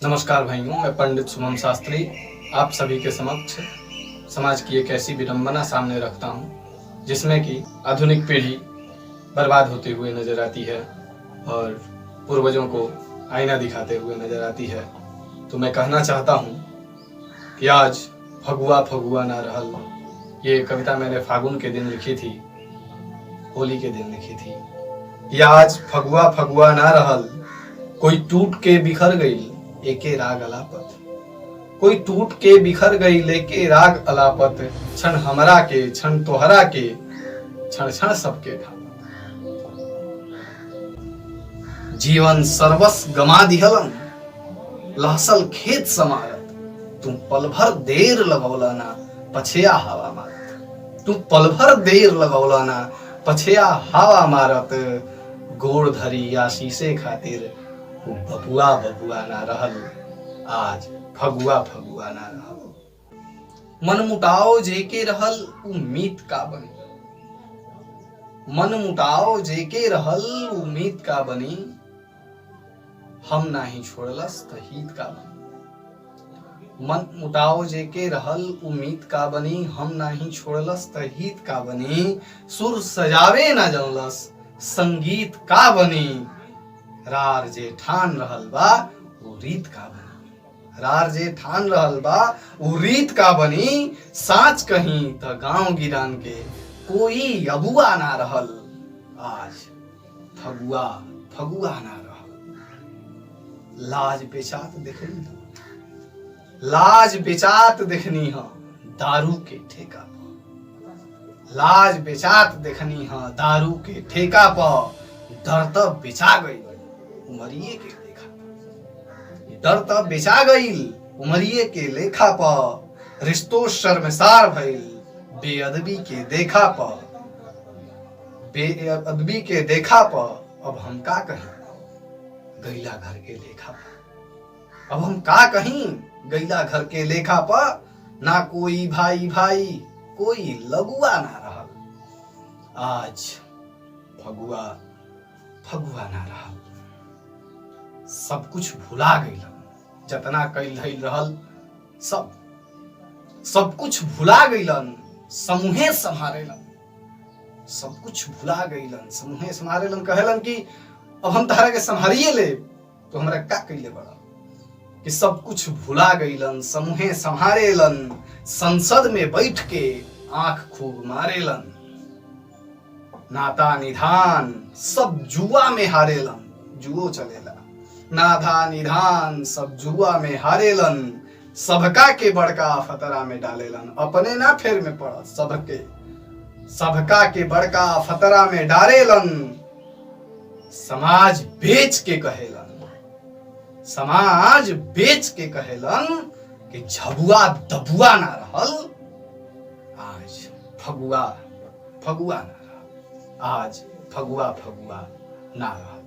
नमस्कार भाइयों, मैं पंडित शुभम शास्त्री आप सभी के समक्ष समाज की एक ऐसी विडंबना सामने रखता हूं जिसमें कि आधुनिक पीढ़ी बर्बाद होते हुए नजर आती है और पूर्वजों को आईना दिखाते हुए नजर आती है। तो मैं कहना चाहता हूं कि आज फगुआ फगुआ ना रहल, ये कविता मैंने फागुन के दिन लिखी थी, होली के दिन लिखी थी। कि आज फगुआ फगुआ ना रहल, कोई टूट के बिखर गई एके राग अलापत, कोई टूट के बिखर गई लेके राग अलापत, क्षण हमरा के क्षण तोहरा के क्षण क्षण सबके ढापत। जीवन सर्वस गमा दिहलन लहसल खेत समारत, तुम पल भर देर लगौला ना पछया हवा मारत, तुम पल भर देर लगौला ना पछया हवा मारत, गोड़ धरी आशीषे खातिर बबुआ बबुआ ना रहल, आज फगुआ फगुआ ना रहल। मन मुटाओ जेके रहल उम्मीद का बनी, मन मुटाओ जेके रहल उम्मीद का बनी, हम नाही छोड़लस त हित का बनी। मन मुटाओ जेके रहल उम्मीद का बनी, हम नाही छोड़लस त हित का बनी, सुर सजावे ना जनलस संगीत का बनी, रार जे ठान रहल बा वो रीत का बनी, रार जे ठान रहल बा वो रीत का बनी, साच कहीं त गांव गिरान के कोई अबुआ ना रहल, आज फगुआ फगुआ ना रहल। लाज बेचात देखनी ह, लाज बेचात देखनी ह दारू के ठेका पर, लाज बेचात देखनी ह दारू के ठेका पर, दर त बेचा गई उमरिए के लेखा पर, दर त बेचा गईल उमरिए के लेखा पर, रिश्तो शर्मसार भइल बेअदबी के देखा पर, बेअदबी के देखा पर, अब हम का कहीं गैला घर के लेखा पर, अब हम का कहीं गैला घर के लेखा पर, ना कोई भाई भाई कोई लगुआ ना रहल, आज फगुआ फगुआ ना रहल। सब कुछ भुला गईलन, जतना कैल धइल रहल सब कुछ भुला गईलन, समूहे संभारेलन, सब कुछ भुला गईलन समूहे संभारेलन। कहेलन कि अब हम तहरा के संभारिए ले तो हमरा का कैले बड़ा, कि सब कुछ भुला गईलन समूहे संभारेलन, संसद में बैठ के आंख खूब मारेलन, नाता निधान सब जुआ में हारेलन, जुओ चलेला, नाधा निधान सब जुआ में हारेलन, सबका के बड़का फतरा में डालेलन, अपने ना फेर में पड़त सबके, सबका के बड़का फतरा में डालेलन, समाज बेच के कहेलन, समाज बेच के कहेलन कि झबुआ दबुआ ना रहल, आज फगुआ फगुआ ना रहल, आज फगुआ फगुआ ना रहल।